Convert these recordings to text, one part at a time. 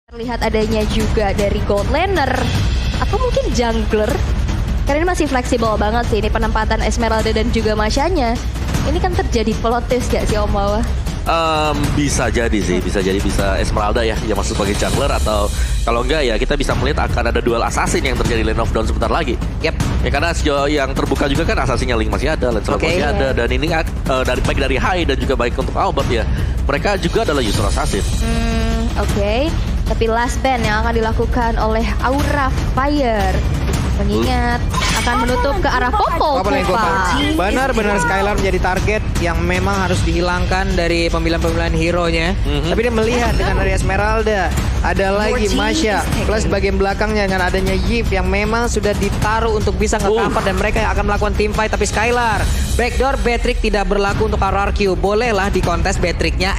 Terlihat adanya juga dari gold laner atau mungkin jungler. Karena ini masih fleksibel banget sih ini penempatan Esmeralda dan juga Masyanya. Ini kan terjadi plot twist gak sih Om Wawa? Bisa jadi sih, bisa Esmeralda ya yang masuk sebagai jungler, atau kalau enggak ya kita bisa melihat akan ada duel assassin yang terjadi Lane of Dawn sebentar lagi. Yep. Ya karena sejauh yang terbuka juga kan assassinnya Link masih ada, Lancelot masih ada, dan ini baik dari Hai dan juga baik untuk Albert ya. Mereka juga adalah user assassin. Oke. Tapi last ban yang akan dilakukan oleh Aura Fire. Mengingat akan menutup ke arah Popo. Benar-benar Skylar menjadi target yang memang harus dihilangkan dari pemilihan-pemilihan hero-nya. Tapi dia melihat dengan ada Esmeralda, ada lagi Masya, plus bagian belakangnya dengan adanya Yip yang memang sudah ditaruh untuk bisa nge-cover dan mereka yang akan melakukan team fight. Tapi Skylar, backdoor Beatrix tidak berlaku untuk RRQ. Bolehlah di kontes Beatrix-nya.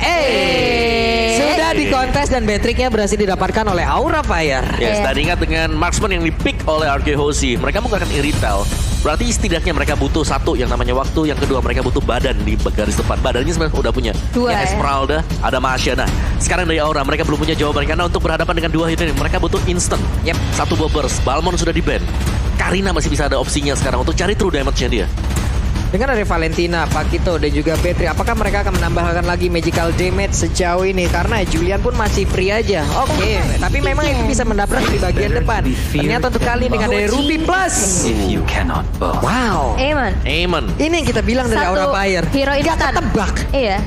Sudah di kontes dan Beatrix-nya berhasil didapatkan oleh Aura Fire. Yes, dan ingat dengan marksman yang dipick oleh RK Hoshi, mereka menggunakan irrital. Berarti setidaknya mereka butuh satu yang namanya waktu, yang kedua mereka butuh badan di garis depan. Badannya sebenarnya udah punya. Dua, Esmeralda, ada Masya. Nah, sekarang dari Aura mereka belum punya jawaban karena untuk berhadapan dengan dua hero ini mereka butuh instant. Satu bobbers, Balmond sudah di ban. Karina masih bisa ada opsinya sekarang untuk cari true damage-nya dia. Dengan ada Valentina, Pakito dan juga Petri, apakah mereka akan menambahkan lagi magical damage sejauh ini? Karena Julian pun masih free aja. Oke, tapi memang itu bisa mendaprak di bagian depan. Ternyata untuk kali dengan dari Ruby Plus. Wow. Amen. Ini yang kita bilang dari Aura Fire. Hero instan. Ketebak. Iya.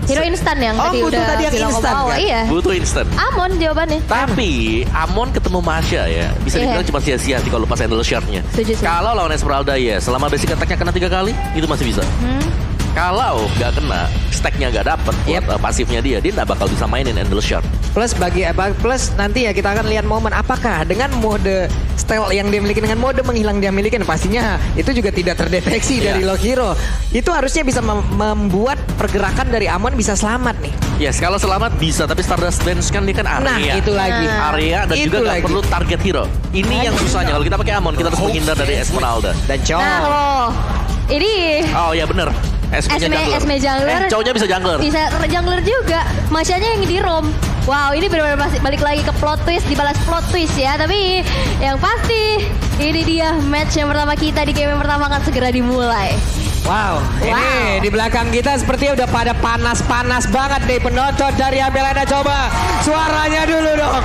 Hero instan yang tadi butuh udah tadi yang bilang instan, Om Wawa. kan? Iya. Butuh instant. Amon jawabannya. Tapi Amon ketemu Masya ya, bisa dibilang cuma sia-sia sih kalau pas handle shard-nya. Setuju. Kalau lawan Esmeralda ya, selama basic attack-nya kena 3 kali, itu masih bisa. Kalau nggak kena, stack-nya nggak dapet buat pasifnya dia nggak bakal bisa mainin handle shard. Plus nanti ya kita akan lihat momen apakah dengan mode stealth yang dia miliki dengan mode menghilang dia miliki, pastinya itu juga tidak terdeteksi dari Lock Hero. Itu harusnya bisa membuat pergerakan dari Amon bisa selamat nih. Yes, kalau selamat bisa, tapi Stardust Dance kan dia kan area. Nah, itu lagi. Area dan juga nggak perlu target hero. Ini yang susahnya kalau kita pakai Amon, kita harus menghindar dari Esmeralda. Dan cowok. Nah loh, ini Oh ya bener. Esme jungler. Cowoknya bisa jungler. Bisa jungler juga. Masyanya yang di roam. Wow, ini benar-benar balik lagi ke plot twist, dibalas plot twist ya. Tapi yang pasti ini dia match yang pertama kita di game yang pertama akan segera dimulai. Wow, ini di belakang kita sepertinya udah pada panas-panas banget nih penonton dari Abelana. Coba suaranya dulu dong.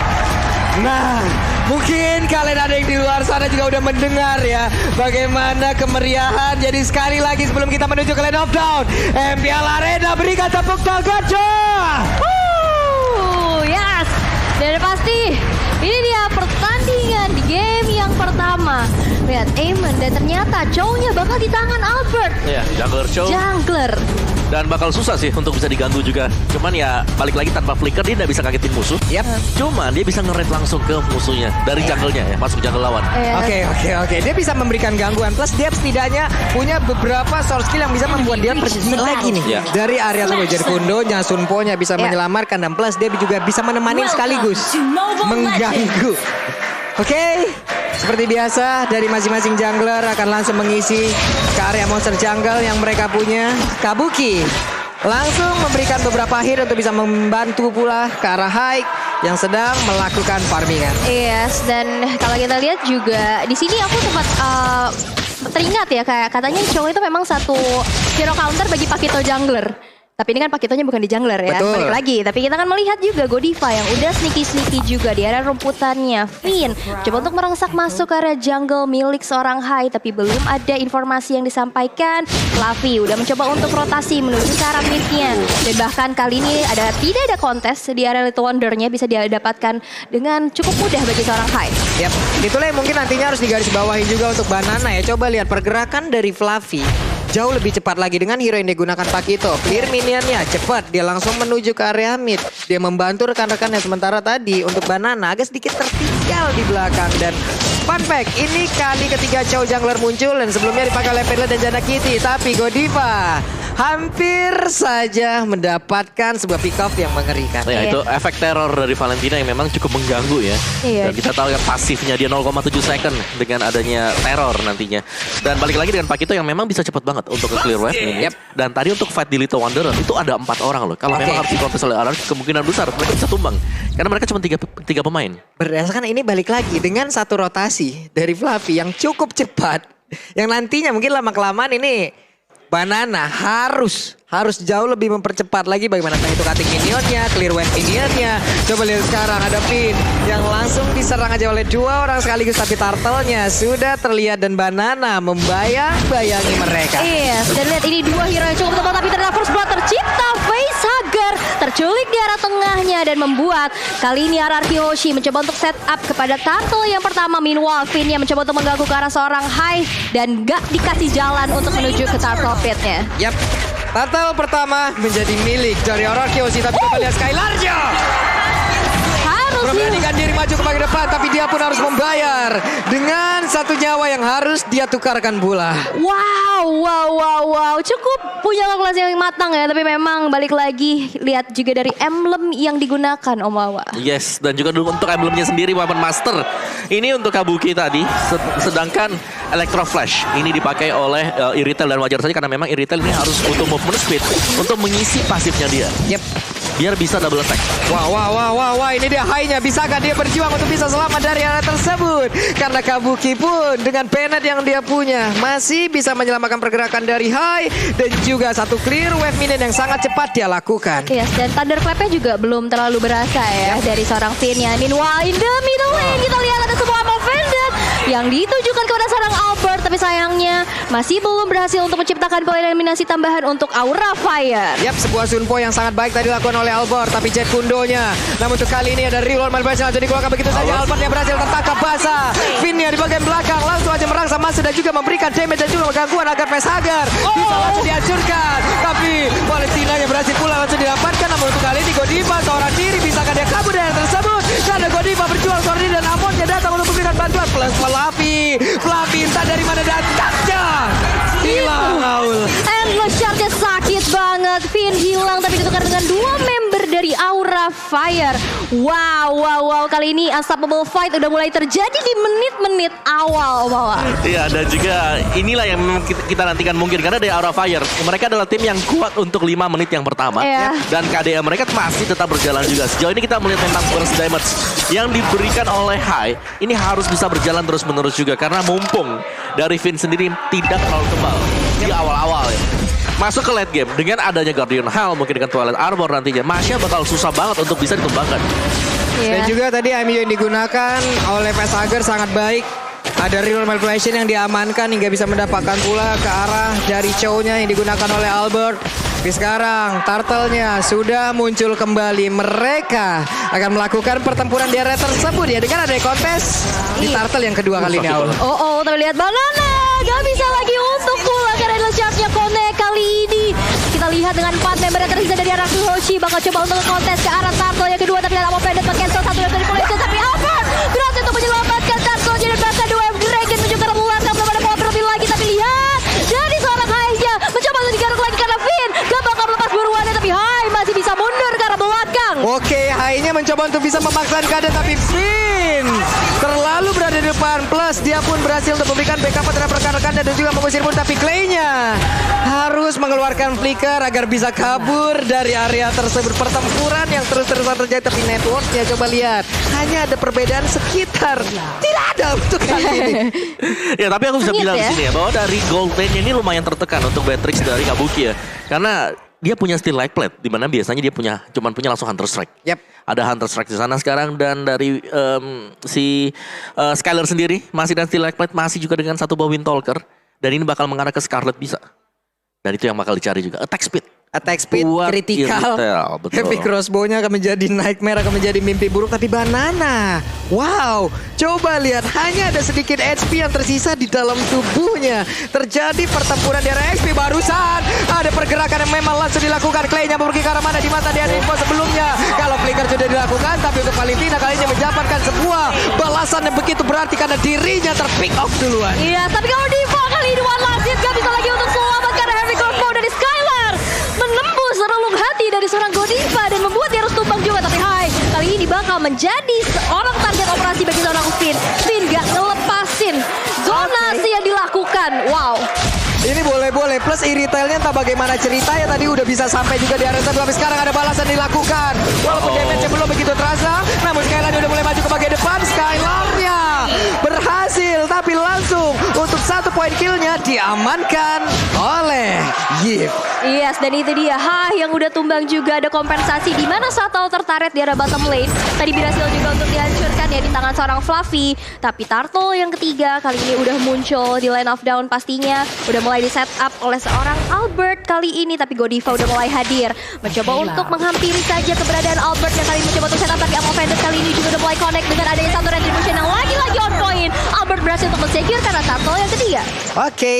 Nah, mungkin kalian ada yang di luar sana juga udah mendengar ya bagaimana kemeriahan. Jadi sekali lagi sebelum kita menuju ke Lane of Dawn, MPL Arena berikan tepuk tangan. Yes. Dan pasti ini dia pertandingan di game yang pertama. Lihat Amen dan ternyata cowoknya bakal di tangan Albert. Iya, jungler cow. Jungler. Dan bakal susah sih untuk bisa diganggu juga. Cuman ya balik lagi tanpa flicker dia tidak bisa kagetin musuh. Cuman dia bisa nge-raid langsung ke musuhnya dari jungle-nya ya, masuk jungle lawan. Oke. Dia bisa memberikan gangguan. Plus dia setidaknya punya beberapa source skill yang bisa membuat dia pergi lagi nih. Dari area tersebut. Jadi Kundonya, Sunpo-nya bisa menyelamatkan. Dan plus dia juga bisa menemani sekaligus mengganggu. Oke, seperti biasa dari masing-masing jungler akan langsung mengisi ke area monster jungle yang mereka punya. Kabuki langsung memberikan beberapa hit untuk bisa membantu pula ke arah Hike yang sedang melakukan farmingan. Yes, dan kalau kita lihat juga di sini aku sempat teringat ya kayak katanya cowok itu memang satu hero counter bagi Pakito jungler. Tapi ini kan Pakitonya bukan di jungler ya, Betul. balik lagi. Tapi kita akan melihat juga Godiva yang udah sneaky juga di area rumputannya. Finn coba untuk merangsak masuk ke area jungle milik seorang Hai, tapi belum ada informasi yang disampaikan. Lavi udah mencoba untuk rotasi menuju ke arah midnya. Dan bahkan kali ini tidak ada kontes di area Little Wonder-nya bisa dia dapatkan dengan cukup mudah bagi seorang Hai. Yap, itulah yang mungkin nantinya harus digarisbawahi juga untuk Banana ya. Coba lihat pergerakan dari Fluffy jauh lebih cepat lagi dengan hero yang digunakan Pakito. Clear minionnya cepat, dia langsung menuju ke area mid. Dia membantu rekan-rekannya, sementara tadi untuk Banana agak sedikit tertinggal di belakang. Dan fun fact, ini kali ketiga Chow jungler muncul dan sebelumnya dipakai oleh Pedler dan Jana Kitty. Tapi Godiva hampir saja mendapatkan sebuah pick off yang mengerikan. Ya, itu efek teror dari Valentina yang memang cukup mengganggu ya. Dan kita tahu yang pasifnya dia 0,7 second dengan adanya teror nantinya. Dan balik lagi dengan Pakito yang memang bisa cepat banget untuk ke clear wave ini. Dan tadi untuk fight di Little Wanderer itu ada 4 orang loh. Kalau memang harus dikontes oleh RRQ, kemungkinan besar mereka bisa tumbang. Karena mereka cuma 3 pemain. Berdasarkan ini balik lagi dengan satu rotasi dari Fluffy yang cukup cepat. Yang nantinya mungkin lama-kelamaan ini Banana harus jauh lebih mempercepat lagi bagaimana itu cutting minionnya, clear wave minionnya. Coba lihat sekarang ada Finn yang langsung diserang aja oleh 2 orang sekaligus, tapi turtle-nya sudah terlihat dan Banana membayang-bayangi mereka. Iya, dan lihat ini 2 hero yang cukup tebal tapi ternyata first blood tercipta. Facehugger terculik di arah tengahnya dan membuat kali ini RRQ Hoshi mencoba untuk set up kepada turtle yang pertama. Meanwhile Finn yang mencoba untuk mengganggu ke arah seorang Hai dan gak dikasih jalan untuk menuju ke turtle pit-nya. Yap. Turtle pertama menjadi milik dari RRQ Hoshi, tapi kita lihat Skylarnya memberanikan diri maju ke bagian depan, tapi dia pun harus membayar dengan 1 nyawa yang harus dia tukarkan pula. Wow, cukup punya kalkulasi yang matang ya, tapi memang balik lagi lihat juga dari emblem yang digunakan Om Wawa. Yes, dan juga untuk emblemnya sendiri Weapon Master. Ini untuk Kabuki tadi, sedangkan Electro Flash ini dipakai oleh Irritel dan wajar saja karena memang Irritel ini harus untuk movement speed untuk mengisi pasifnya dia. Yep. Biar bisa double attack. Wah, ini dia high-nya. Bisakah dia berjuang untuk bisa selamat dari area tersebut? Karena Kabuki pun dengan Bennett yang dia punya masih bisa menyelamatkan pergerakan dari high dan juga 1 clear wave minion yang sangat cepat dia lakukan. Yes, dan Thunderclap-nya juga belum terlalu berasa ya dari seorang Finn ya. Meanwhile in the middle lane kita lihat ada sebuah Vendetta yang ditujukan kepada seorang Albert, tapi sayangnya masih belum berhasil untuk menciptakan poin eliminasi tambahan untuk Aura Fire. Yap, sebuah Sunpo yang sangat baik tadi dilakukan oleh Albert, tapi Jet Kundonya. Namun untuk kali ini ada reroll manipulasi langsung dikeluarkan begitu saja. Albert yang berhasil tertangkap basah. Finn di bagian belakang langsung aja merangsang masuk dan juga memberikan damage dan juga gangguan agar Facehugger bisa langsung dihancurkan. Tapi Valentina yang berhasil pula langsung didapatkan. Namun untuk kali ini Godiva seorang diri, bisakah dia kabur dari tersebut? Karena Godiva berjuang seorang diri dan Amonnya datang untuk memberikan bantuan. Plus Fluffy entah dari mana datangnya. Hilang Aul. Endless Shard-nya sakit banget. Finn hilang tapi ditukar dengan 2 member dari Aura Fire. Wow, kali ini unstoppable fight udah mulai terjadi di menit-menit awal. Iya, dan juga inilah yang memang kita nantikan mungkin karena dari Aura Fire mereka adalah tim yang kuat untuk 5 menit yang pertama. Dan KDA mereka masih tetap berjalan juga. Sejauh ini kita melihat tentang burst damage yang diberikan oleh Hai ini harus bisa berjalan terus-menerus juga karena mumpung dari Finn sendiri tidak terlalu tebal di awal-awal ya. Masuk ke late game dengan adanya Guardian Hell mungkin dengan Twilight Armor nantinya Masya bakal susah banget untuk bisa dikembangkan. Dan juga tadi IMU yang digunakan oleh Facehugger sangat baik. Ada reroll manipulation yang diamankan hingga bisa mendapatkan pula ke arah dari Chow-nya yang digunakan oleh Albert. Tapi sekarang turtle-nya sudah muncul kembali. Mereka akan melakukan pertempuran di area tersebut ya dengan ada kontes di turtle yang kedua kali ini. Tapi lihat Banana gak bisa lagi untuk pulang karena adalah charge-nya Kone kali ini. Kita lihat dengan 4 member yang tersisa dari RRQ Hoshi bakal coba untuk kontes ke arah turtle yang kedua, tapi Amo Pendant cancel 1 dari Polisi, tapi Albert berhasil untuk menyelamatkan turtle-nya dan bahkan 2 Dragon menuju ke arah belakang. Belum ada power lebih lagi, tapi lihat dari seorang Hai-nya mencoba untuk digaruk lagi karena Finn gak bakal melepas buruannya, tapi Hai masih bisa mundur ke arah belakang. Oke, Hai-nya mencoba untuk bisa memaksakan keadaan, tapi Finn terlalu berada di depan. Plus dia pun berhasil untuk memberikan backup terhadap rekan-rekannya dan juga mengusir pun, tapi Clay-nya harus mengeluarkan flicker agar bisa kabur dari area tersebut. Pertempuran yang terus-terusan terjadi, tapi networknya coba lihat hanya ada perbedaan sekitar tidak ada untuk kali ini. Ya, tapi aku bisa bilang di sini ya bahwa dari gold lane ini lumayan tertekan untuk Beatrix dari Kabuki ya, karena dia punya Steel Light Plate, di mana biasanya dia cuman punya langsung Hunter Strike. Yep. Ada Hunter Strike di sana sekarang, dan dari Skylar sendiri masih dengan Steel Light Plate, masih juga dengan 1 buah Windtalker, dan ini bakal mengarah ke Scarlet bisa. Dan itu yang bakal dicari juga. Attack speed, critical, heavy crossbow-nya akan menjadi nightmare, akan menjadi mimpi buruk. Tapi Banana, wow, coba lihat hanya ada sedikit HP yang tersisa di dalam tubuhnya. Terjadi pertempuran di area HP barusan. Ada pergerakan yang memang langsung dilakukan. Clay-nya pergi ke arah mana, di mata dia ada info sebelumnya. Kalau flicker sudah dilakukan, tapi untuk Valentina kali ini mendapatkan sebuah balasan yang begitu berarti karena dirinya terpick off duluan. Iya, tapi kalau Diva kali ini one last hit gak bisa lagi untuk selamat karena heavy crossbow dari Skylar. menjadi seorang target operasi bagi seorang Finn. Finn gak ngelepasin zonasi yang dilakukan. Wow. Ini boleh-boleh, plus e-retailnya entah bagaimana ceritanya tadi udah bisa sampai juga di area satu, tapi sekarang ada balasan dilakukan. Walaupun damage-nya belum begitu terasa, namun Skylar udah mulai maju ke bagian depan. Skylar-nya berhasil, tapi langsung untuk 1 poin kill-nya diamankan oleh Yip. Yes, dan itu dia yang udah tumbang juga. Ada kompensasi di mana satu outer turret di arah bottom lane tadi berhasil juga untuk dihancurkan ya di tangan seorang Fluffy. Tapi Turtle yang ketiga kali ini udah muncul di line of down pastinya. Udah mulai di set up oleh seorang Albert kali ini, tapi Godiva udah mulai hadir. Mencoba untuk menghampiri saja keberadaan Albert yang kali ini mencoba untuk set up, tapi Ammo Vendor kali ini juga udah mulai connect dengan adanya satu retribution yang lagi-lagi on point. Albert berhasil untuk men-secure karena Turtle yang ketiga. Oke.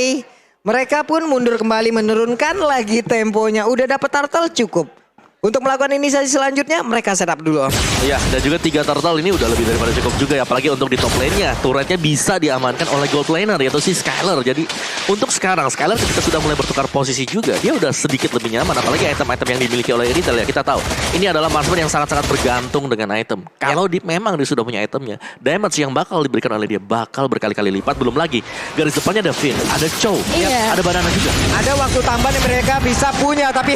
Mereka pun mundur kembali, menurunkan lagi temponya. Udah dapet Turtle cukup. Untuk melakukan inisiasi selanjutnya, mereka setup dulu. Ya, dan juga 3 turtle ini udah lebih daripada cukup juga ya. Apalagi untuk di top lane-nya. Turretnya bisa diamankan oleh gold laner, yaitu si Skylar. Jadi untuk sekarang, Skylar ketika sudah mulai bertukar posisi juga, dia udah sedikit lebih nyaman. Apalagi item-item yang dimiliki oleh retail ya. Kita tahu, ini adalah marksman yang sangat-sangat bergantung dengan item. Kalau memang dia sudah punya itemnya, damage yang bakal diberikan oleh dia bakal berkali-kali lipat. Belum lagi, garis depannya ada Finn, ada Chow, ada Banana juga. Ada waktu tambahan yang mereka bisa punya, tapi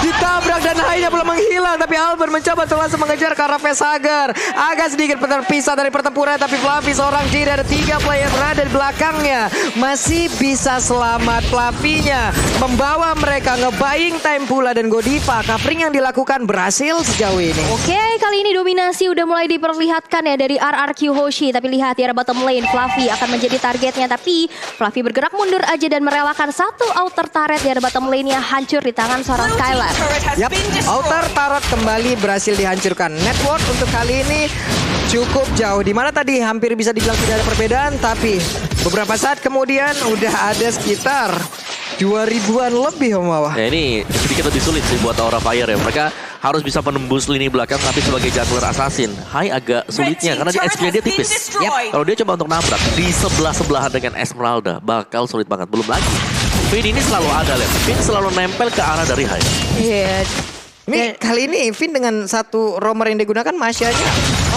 ditabrak dan Hai-nya belum menghilang, tapi Albert mencoba untuk langsung mengejar ke arah Facehagar. Agak sedikit terpisah dari pertempuran, tapi Fluffy seorang diri, ada 3 player berada di belakangnya. Masih bisa selamat. Fluffy-nya membawa mereka nge-buying time pula, dan Godiva covering yang dilakukan berhasil sejauh ini. Oke, kali ini dominasi udah mulai diperlihatkan ya dari RRQ Hoshi. Tapi lihat di arah bottom lane, Fluffy akan menjadi targetnya. Tapi Fluffy bergerak mundur aja dan merelakan satu outer turret di arah bottom lane-nya hancur di tangan seorang Skylar. Yap, outer turret kembali berhasil dihancurkan. Network untuk kali ini cukup jauh. Dimana tadi hampir bisa dibilang tidak ada perbedaan, tapi beberapa saat kemudian udah ada sekitar 2000-an lebih Om Wawa. Ya ini sedikit lebih sulit sih buat Aura Fire ya. Mereka harus bisa menembus lini belakang, tapi sebagai jungler assassin, Hai agak sulitnya karena XP-nya dia tipis. Kalau dia coba untuk nabrak di sebelah-sebelahan dengan Esmeralda, bakal sulit banget. Belum lagi Finn ini selalu ada, lihat. Finn selalu nempel ke arah dari Hai. Iya. Ini kali ini Finn dengan satu roamer yang digunakan Masya-nya.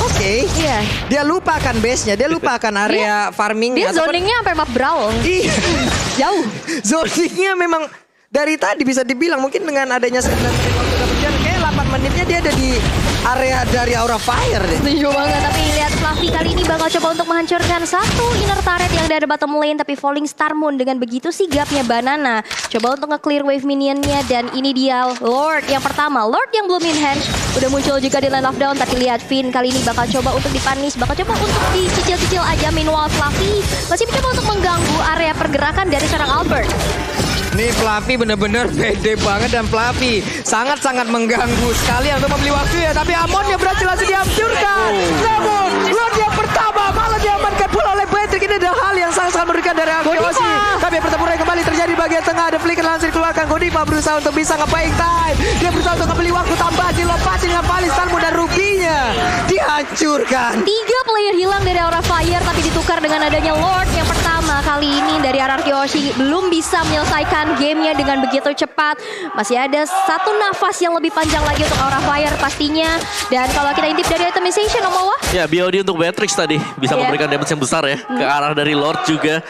Oke. Iya. Dia lupakan base-nya, dia lupakan area farming. Dia zoningnya sampai map brawl. Jauh. Zoningnya memang dari tadi bisa dibilang mungkin dengan adanya 9 menit waktu udah berjalan, kayak 8 menitnya dia ada di area dari Aura Fire deh. Setuju banget, tapi lihat Fluffy kali ini bakal coba untuk menghancurkan satu inner turret yang ada di bottom lane, tapi Falling Star Moon dengan begitu sigapnya Banana coba untuk nge-clear wave minionnya, dan ini dia Lord yang pertama. Lord yang belum in-hand udah muncul juga di line of down, tapi lihat Finn kali ini bakal coba untuk dipanis, bakal coba untuk dicicil-cicil aja. Meanwhile Fluffy masih mencoba untuk mengganggu area pergerakan dari seorang Albert. Nih Fluffy bener-bener pede banget, dan Fluffy sangat-sangat mengganggu sekali untuk membeli waktu ya. Tapi Amonnya berhasil langsung dihancurkan. Namun Lord yang pertama malah diamankan pula oleh Patrick. Ini adalah hal yang sangat-sangat mengerikan dari Arkeosi. Tapi pertempuran kembali terjadi di bagian tengah. Ada flicker langsung dikeluarkan. Godiva berusaha untuk bisa nge-buying time. Dia berusaha untuk membeli waktu tambahan. Dilompatin dengan Falling Star Moon, dan ruginya dihancurkan. 3 player hilang dari Aura Fire, tapi ditukar dengan adanya Lord yang pertama. Kali ini dari RRQ Hoshi belum bisa menyelesaikan gamenya dengan begitu cepat. Masih ada satu nafas yang lebih panjang lagi untuk Aura Fire pastinya. Dan kalau kita intip dari itemization, Om Wawa. Ya, BOD untuk Beatrix tadi bisa memberikan damage yang besar ya ke arah dari Lord juga.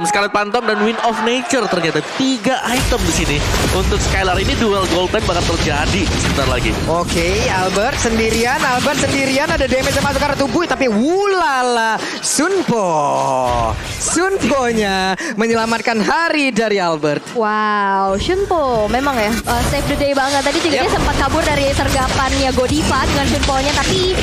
Scarlet Phantom dan Wind of Nature ternyata 3 item di sini. Untuk Skylar ini duel golden bakal terjadi sebentar lagi. Oke, Albert sendirian ada damage yang masuk ke arah tubuh, tapi wulala Sunpo-nya menyelamatkan hari dari Albert. Wow, Shunpo memang ya save the day banget. Tadi juga dia sempat kabur dari sergapannya Godiva dengan Shunpo-nya, tapi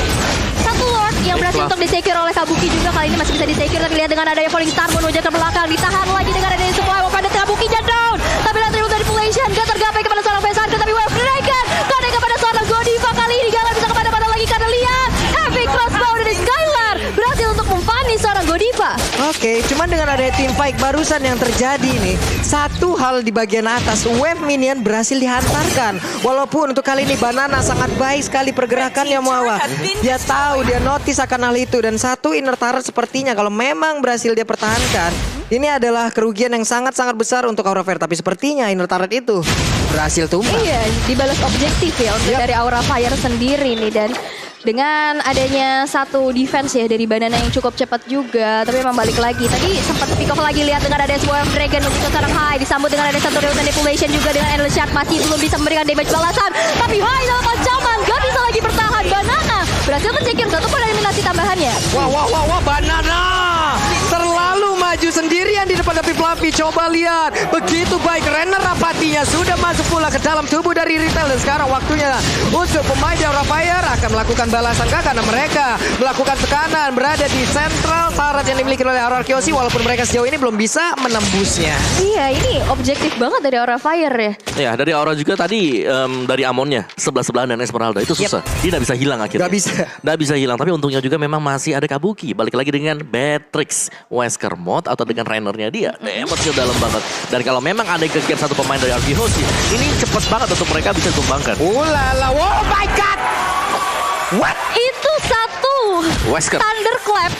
satu Lord yang berhasil untuk disecure oleh Kabuki juga kali ini masih bisa disecure. Tapi lihat dengan adanya Falling Star Moon wajah ke belakang, ditahan lagi dengan adanya supply of ada Kabuki-nya down. Tapi lihat dari manipulation gak tergapai kepada seorang Facehagar, tapi wave dinaikkan kepada seorang Godiva. Kali ini gak bisa kepada-pada lagi karena lihat Epic Crossbow dari Skylar berhasil untuk memfani seorang Godiva. Oke, cuman dengan adanya team fight barusan yang terjadi nih, satu hal di bagian atas, wave minion berhasil dihantarkan. Walaupun untuk kali ini Banana sangat baik sekali pergerakannya Muawa. Dia tahu, dia notice akan hal itu, dan satu inner turret sepertinya kalau memang berhasil dia pertahankan, ini adalah kerugian yang sangat-sangat besar untuk Aura Fire. Tapi sepertinya inner turret itu berhasil tumbang. Iya, dibalas objektif ya untuk dari Aura Fire sendiri nih. Dan Dengan adanya satu defense ya dari Banana yang cukup cepat juga. Tapi memang balik lagi. Tadi sempat pick off lagi lihat dengan ada Swarm Dragon untuk seorang High. Disambut dengan ada satu Real Manipulation juga dengan Endless Shard. Masih belum bisa memberikan damage balasan. Tapi High dalam ancaman. Gak bisa lagi bertahan. Banana berhasil men-secure satu poin eliminasi tambahannya. Wah, Banana terlalu maju sendirian di depan tapi Fluffy. Coba lihat, begitu baik Renner Rapatinya sudah masuk pula ke dalam tubuh dari Retail. Dan sekarang waktunya untuk pemain di Aura Fire akan melakukan balasan karena mereka melakukan tekanan berada di sentral turret yang dimiliki oleh Aura Kyoshi, walaupun mereka sejauh ini belum bisa menembusnya. Iya, ini objektif banget dari Aura Fire ya. Ya, dari Aura juga tadi dari Amonnya sebelah-sebelahan dan Esmeralda itu susah. Dia nggak bisa hilang akhirnya. Nggak bisa hilang, tapi untungnya juga memang masih ada Kabuki. Balik lagi dengan Beatrix, Wesker Mod atau dengan Rainernya dia. Damage-nya dalam banget. Dan kalau memang ada yang ke-gap satu pemain dari Arkihoshi, ini cepat banget untuk mereka bisa dikembangkan. Ulala, oh my god! What? Itu satu Wesker Thunderclap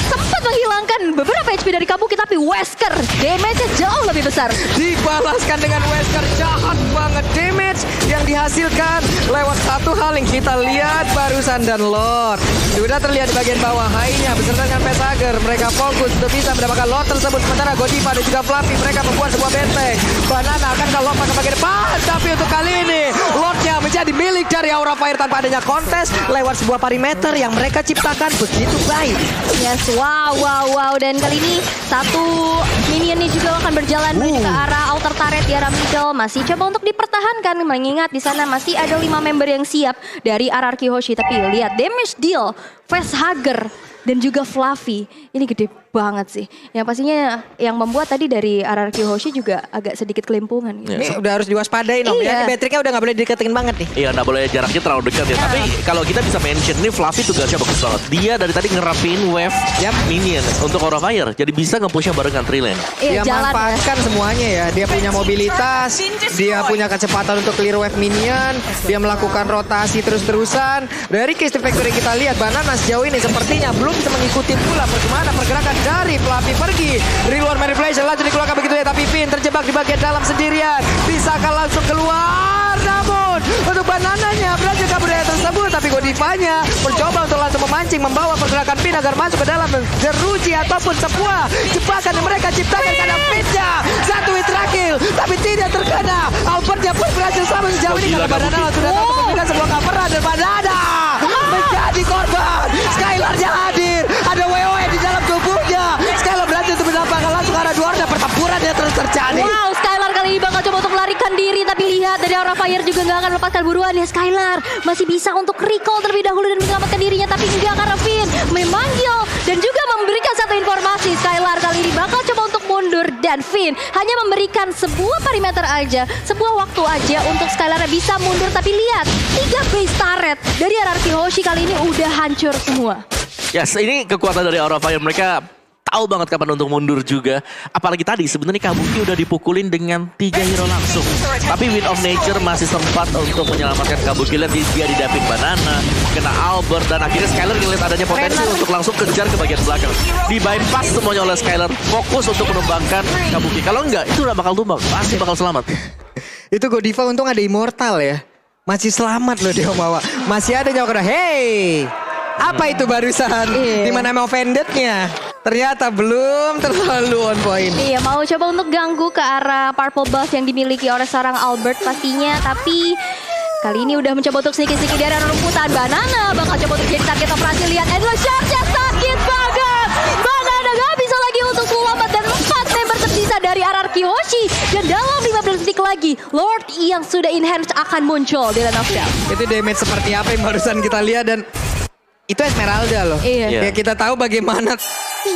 sempat menghilangkan beberapa HP dari Kabuki, tapi Wesker damage-nya jauh lebih besar. Dibalaskan dengan Wesker, jahat banget damage yang dihasilkan lewat satu hal yang kita lihat barusan. Dan Lord sudah terlihat di bagian bawah High-nya beserta dengan Pesager. Mereka fokus untuk bisa mendapatkan Lord tersebut. Sementara Godiva dan juga Fluffy mereka membuat sebuah benteng. Banana akan lompat ke bagian depan, tapi untuk kali ini Lordnya menjadi milik dari Aura Fire tanpa adanya kontes lewat sebuah perimeter yang mereka ciptakan begitu baik. Yes, wow. Dan kali ini satu minionnya juga akan berjalan menuju ke arah outer turret di arah middle. Masih coba untuk dipertahankan, mengingat di sana masih ada 5 member yang siap dari RRQ Hoshi. Tapi lihat damage deal, Facehugger dan juga Fluffy. Ini gede banget sih. Yang pastinya yang membuat tadi dari RRQ Hoshi juga agak sedikit kelimpungan. Gitu. Ini udah harus diwaspadai Nom. Iya. Ya, Beatrix-nya udah gak boleh diketin banget nih. Iya, gak boleh jaraknya terlalu dekat ya. Tapi kalau kita bisa mention nih, Fluffy tugasnya bagus banget. Dia dari tadi ngerapin wave minion untuk Aura Fire. Jadi bisa nge-pushnya barengan Trilen. Dia manfaatkan semuanya ya. Dia punya mobilitas, dia punya kecepatan untuk clear wave minion, dia melakukan rotasi terus-terusan. Dari case factory kita lihat, Banana sejauh ini sepertinya belum bisa mengikuti pula bagaimana pergerakan dari Fluffy pergi. Real Manipulation lanjut dikeluarkan begitu ya, tapi Finn terjebak di bagian dalam sendirian. Bisakah langsung keluar? Namun untuk Banananya berhasil kabur dari tersebut, tapi Godivanya mencoba untuk langsung memancing, membawa pergerakan Finn agar masuk ke dalam jeruji ataupun sebuah jebakan yang mereka ciptakan karena Finn-nya satu hit terakhir, tapi tidak terkena. Albertnya pun berhasil selamat sejauh ini karena Banana sudah datang memberikan sebuah coveran dan Banana menjadi korban. Skylar-nya hadir, ada WOE di dalam tubuhnya. Skylar berhasil untuk mendapatkan langsung arah dua dan pertempuran yang terus terjadi. Wow, Skylar kali ini bakal coba untuk melarikan diri, tapi lihat dari Aura Fire juga nggak akan melepaskan buruan ya. Skylar masih bisa untuk recall terlebih dahulu dan menyelamatkan dirinya, tapi enggak karena Finn memanggil dan juga memberikan satu informasi. Skylar kali ini bakal coba untuk mundur dan Finn hanya memberikan sebuah perimeter aja, sebuah waktu aja untuk Skylar bisa mundur. Tapi lihat 3 base turret dari RRQ Hoshi kali ini udah hancur semua. Yes, ini kekuatan dari Aura Fire. Mereka tahu banget kapan untuk mundur juga. Apalagi tadi sebenarnya Kabuki udah dipukulin dengan 3 hero langsung. Tapi Wind of Nature masih sempat untuk menyelamatkan Kabuki. Lihat dia didapin Banana, kena Albert, dan akhirnya Skylar ngeliat adanya potensi untuk langsung kejar ke bagian belakang. Di bypass semuanya oleh Skylar, fokus untuk menumbangkan Kabuki. Kalau enggak, itu udah bakal tumbang, pasti bakal selamat. Itu Godiva untung ada Immortal ya. Masih selamat loh dia bawa. Masih ada nyawa kena. Hey, apa itu barusan? Dimana mau offended-nya? Ternyata belum terlalu on point. Iya, mau coba untuk ganggu ke arah Purple Buff yang dimiliki oleh seorang Albert pastinya. Tapi kali ini udah mencoba untuk sedikit-sedikit dari rumputan. Banana bakal coba untuk jadi target operasi. Lihat Endless Charge-nya sakit banget. Banana gak bisa lagi untuk selamat. Dan 4 member tersisa dari RRQ Hoshi. Dan dalam 15 detik lagi, Lord yang sudah enhance akan muncul di Land of Death. Itu damage seperti apa yang barusan kita lihat, dan itu Esmeralda loh. Iya. Ya kita tahu bagaimana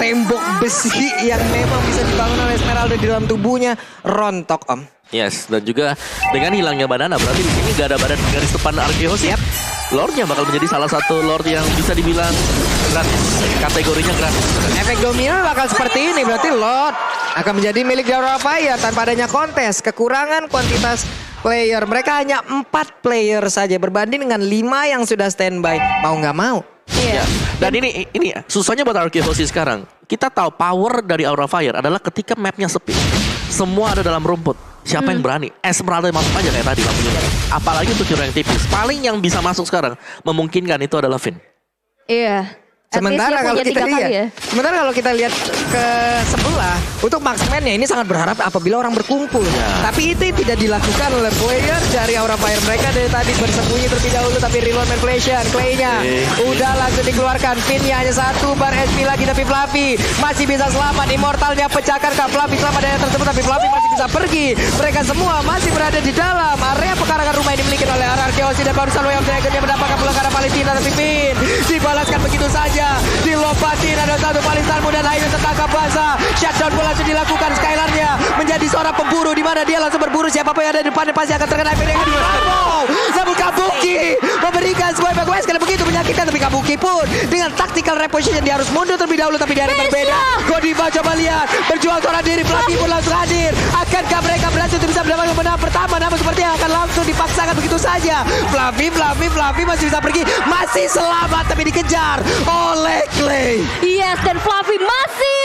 tembok besi yang memang bisa dibangun oleh Esmeralda di dalam tubuhnya rontok Om. Yes, dan juga dengan hilangnya Banana berarti di sini gak ada badan garis depan Arkeos. Lordnya bakal menjadi salah satu Lord yang bisa dibilang gratis, kategorinya gratis. Efek domino bakal seperti ini, berarti Lord akan menjadi milik Aura Fire tanpa adanya kontes. Kekurangan kuantitas player, mereka hanya 4 player saja berbanding dengan 5 yang sudah standby. Mau nggak mau Iya. Dan ini susahnya buat RRQ Hoshi sekarang. Kita tahu power dari Aura Fire adalah ketika mapnya sepi. Semua ada dalam rumput. Siapa yang berani? Esmeralda masuk aja kayak tadi lampunya. Apalagi untuk hero yang tipis. Paling yang bisa masuk sekarang memungkinkan itu adalah Finn. Iya. Sementara kalau kita lihat ke sebelah untuk marksman-nya ini sangat berharap apabila orang berkumpul. Tapi itu tidak dilakukan oleh player dari Aura Fire. Mereka dari tadi bersembunyi terlebih dahulu, tapi reload manipulation. Clay-nya udah langsung dikeluarkan. Finn-nya hanya 1 bar HP lagi, tapi Fluffy masih bisa selamat. Immortalnya pecahkan ke Fluffy selamat dari tersebut, tapi Fluffy masih bisa pergi. Mereka semua masih berada di dalam area pekarangan rumah yang dimiliki oleh RRQ Hoshi, dan barusan Way of Dragon yang mendapatkan pulang ke arah Palestina, tapi Finn dibalaskan begitu saja. Dilompatin, ada satu Palestina dan akhirnya tertangkap basah. Shutdown pun langsung dilakukan. Skylarnya menjadi seorang pemburu, di mana dia langsung berburu siapapun yang ada di depannya pasti akan terkena efek yang namun Kabuki memberikan sebuah evakuasi sekali begitu menyakitkan, tapi Kabuki pun dengan tactical reposition dia harus mundur terlebih dahulu, tapi dia ada berbeda. Godiva coba lihat berjuang seorang diri, Fluffy pun langsung hadir. Akankah mereka berhasil untuk bisa mendapatkan kemenangan pertama? Namun seperti yang akan langsung dipaksakan begitu saja. Fluffy masih bisa pergi, masih selamat tapi dikejar oleh Clay. Yes, dan Fluffy masih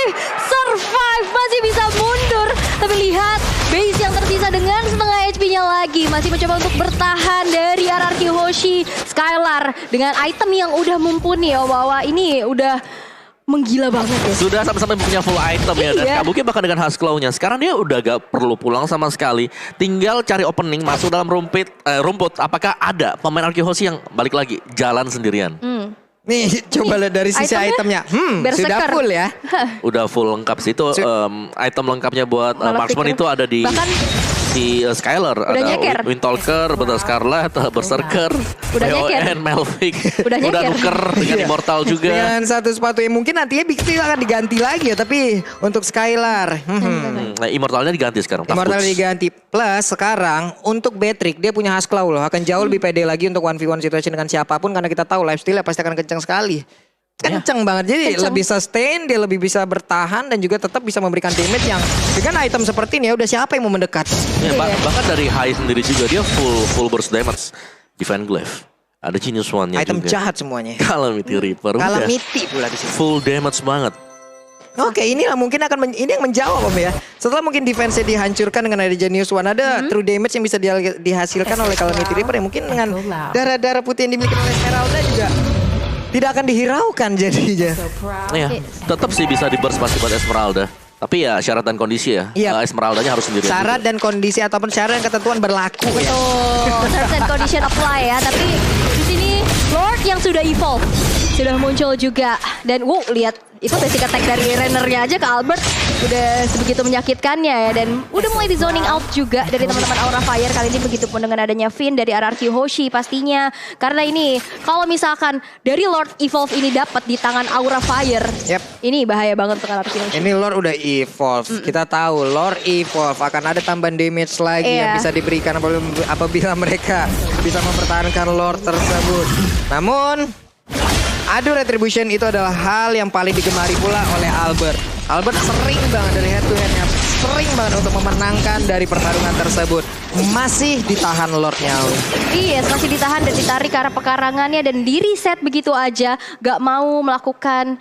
survive, masih bisa mundur. Tapi lihat, base yang tersisa dengan setengah HP-nya lagi masih mencoba untuk bertahan dari RRQ Hoshi. Skylar dengan item yang udah mumpuni. Ini udah menggila banget ya. Sudah sampai punya full item ya. Dan Kabuki bahkan dengan Husklaw-nya. Sekarang dia udah gak perlu pulang sama sekali. Tinggal cari opening, masuk dalam rumput. Apakah ada pemain RRQ Hoshi yang balik lagi jalan sendirian? Nih coba lihat dari sisi itemnya. Sudah full ya. Udah full lengkap sih itu. Item lengkapnya buat marksman itu ada di si Skylar. Ada Windtalker, Battle Scarlet, Berserker, PON, Melvik. Udah nuker dengan Immortal juga. Dan satu sepatu yang mungkin nantinya akan diganti lagi ya. Tapi untuk Skylar nah, Immortalnya diganti sekarang. Immortalnya diganti. Plus sekarang untuk Beatrix dia punya Husklaw loh. Akan jauh lebih pede lagi untuk 1v1 situation dengan siapapun. Karena kita tahu lifesteal-nya pasti akan kencang sekali. Kenceng banget, jadi lebih sustain, dia lebih bisa bertahan dan juga tetap bisa memberikan damage yang dengan item seperti ini ya udah siapa yang mau mendekat. Bahkan dari high sendiri juga dia full burst damage. Divine Glaive, ada Genius One-nya item juga. jahat semuanya. Calamity Reaper. Calamity pula di sini. Full damage banget. Oke, inilah mungkin ini yang menjawab Om ya. Setelah mungkin defense-nya dihancurkan dengan ada Genius One, ada true damage yang bisa dihasilkan oleh Calamity Reaper yang mungkin dengan darah-darah putih yang dimiliki oleh Esmeralda juga tidak akan dihiraukan jadinya. Iya, tetap sih bisa di-burst pasti buat Esmeralda. Tapi ya syarat dan kondisi ya. Esmeraldanya harus sendirian. Syarat dan kondisi ataupun syarat dan ketentuan berlaku. Betul. Terms and condition apply ya. Tapi di sini Lord yang sudah evolve sudah muncul juga. Dan lihat itu basic attack dari Renner-nya aja ke Albert udah sebegitu menyakitkannya ya. Dan udah mulai di zoning out juga dari teman-teman Aura Fire. Kali ini begitupun dengan adanya Finn dari RRQ Hoshi pastinya. Karena ini kalau misalkan dari Lord Evolve ini dapat di tangan Aura Fire, ini bahaya banget untuk RRQ Hoshi. Ini Lord udah evolve. Kita tahu Lord evolve akan ada tambahan damage lagi yang bisa diberikan apabila mereka bisa mempertahankan Lord tersebut. Namun adu retribution itu adalah hal yang paling digemari pula oleh Albert. Albert sering banget dari head to headnya, sering banget untuk memenangkan dari pertarungan tersebut. Masih ditahan Lordnya. Iya, masih ditahan dan ditarik ke arah pekarangannya dan di reset begitu aja. Gak mau melakukan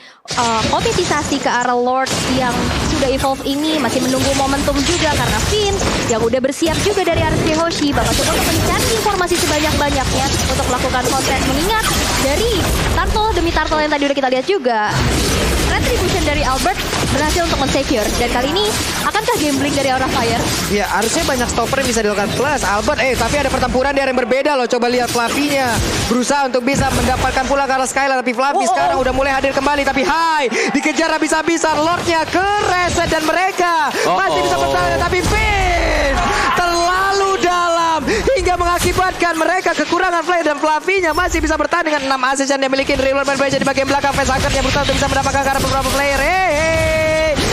komitisasi ke arah Lord yang sudah evolve ini. Masih menunggu momentum juga karena Finn yang udah bersiap juga dari RRQ Hoshi bakal coba untuk mencari informasi sebanyak-banyaknya untuk melakukan konten. Mengingat dari turtle demi turtle yang tadi udah kita lihat juga, retribution dari Albert berhasil untuk men-secure. Dan kali ini akankah gambling dari Aura Fire? Ya harusnya banyak stopper yang bisa dilakukan. Plus Albert tapi ada pertempuran di area yang berbeda loh. Coba lihat Fluffy-nya berusaha untuk bisa mendapatkan pula ke arah Skylar. Tapi Fluffy sekarang udah mulai hadir kembali. Tapi dikejar habis-habisan. Lordnya ke reset dan mereka masih bisa bertahan. Tapi Finn terlalu dalam hingga mengakibatkan mereka kekurangan flare. Dan Fluffy-nya masih bisa bertahan dengan 6 assist yang dimiliki. Reload man di bagian belakang. Facehugger-nya berusaha untuk bisa mendapatkan ke arah beberapa player.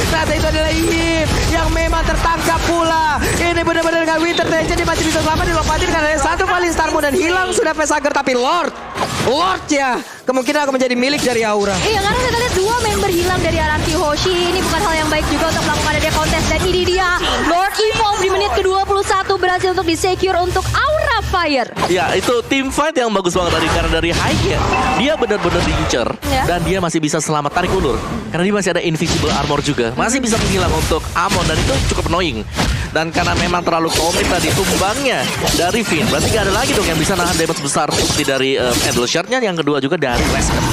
Ternyata itu adalah Ihim yang memang tertangkap pula. Ini benar-benar dengan Winter Day. Jadi masih bisa selamat dilompatin karena ada satu paling Starmu dan hilang sudah Facehugger. Tapi Lord-nya kemungkinan akan menjadi milik dari Aura. Iya, karena kita lihat 2 member hilang dari RRQ Hoshi. Ini bukan hal yang baik juga untuk melakukan ada kontes. Dan ini dia Lord Evolve di menit ke-21 berhasil untuk di-secure untuk Aura Fire. Ya, itu team fight yang bagus banget tadi. Karena dari high-nya, dia benar-benar diincer. Dan dia masih bisa selamat tarik ulur. Karena dia masih ada invisible armor juga. Masih bisa menghilang untuk Amon. Dan itu cukup annoying. Dan karena memang terlalu komit tadi tumbangnya dari Finn. Berarti gak ada lagi dong yang bisa nahan damage besar. Seperti dari Endless Shard-nya. Yang kedua juga dari Wesker.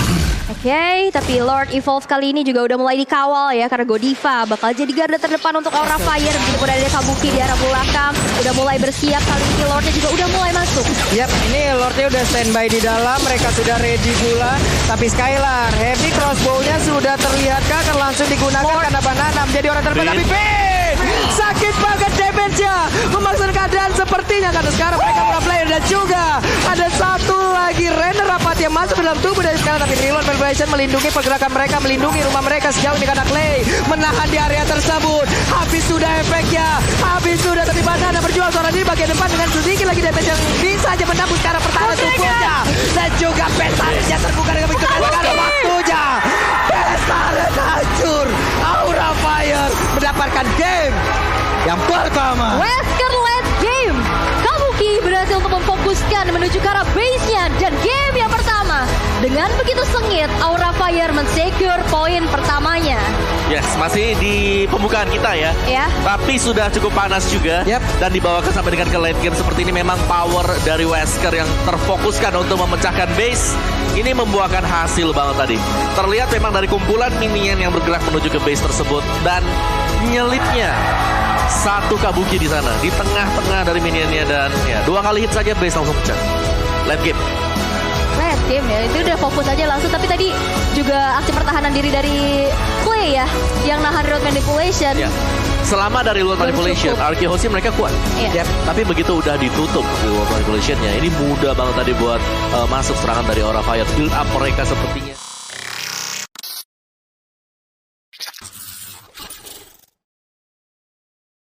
Oke, tapi Lord Evolve kali ini juga udah mulai dikawal ya. Karena Godiva bakal jadi garda terdepan untuk Aura Fire. Begitu pun ada Kabuki di arah belakang. Udah mulai bersiap kali ini. Lordnya juga udah mulai masuk. Yap, ini Lordnya udah standby di dalam. Mereka sudah ready pula. Tapi Skylar, heavy crossbow-nya sudah terlihat akan langsung digunakan karena Banana menjadi orang terdepan. Tapi Finn! Sakit banget damage-nya. Memaksakan keadaan sepertinya. Karena sekarang mereka mulai player. Dan juga ada satu lagi Renner rapat yang masuk dalam tubuh dari sekarang. Tapi Reload Vibration melindungi pergerakan mereka. Melindungi rumah mereka sejauh ini. Karena Clay menahan di area tersebut. Habis sudah efeknya. Habis sudah. Tapi Banana berjuang seorang diri bagian depan. Dengan sedikit lagi damage yang bisa aja menembus ke arah pertahanan tubuhnya. Dan juga Pesaretnya terbuka dengan begitu. Karena waktunya Pesaret hancur. Aura Fire mendapatkan game yang pertama. Wesker led game. Kabuki berhasil untuk memfokuskan menuju ke arah base-nya. Dan game yang pertama. Dengan begitu sengit, Aura Fire men-secure poin pertamanya. Yes, masih di pembukaan kita ya. Tapi sudah cukup panas juga. Dan dibawakan sampai dengan ke late game seperti ini. Memang power dari Wesker yang terfokuskan untuk memecahkan base. Ini membuahkan hasil banget tadi. Terlihat memang dari kumpulan minion yang bergerak menuju ke base tersebut. Dan nyelipnya satu Kabuki di sana. Di tengah-tengah dari minionnya. Dan ya 2 kali hit saja base langsung pecah. Late game. Late game ya, itu udah fokus aja langsung. Tapi tadi juga aksi pertahanan diri dari Clay ya. Yang nahan road manipulation. Selama dari Road Manipulation, Arkehosi mereka kuat. Tapi begitu udah ditutup Road Manipulation-nya, ini mudah banget tadi buat masuk serangan dari Aura Fire. Build up mereka sepertinya.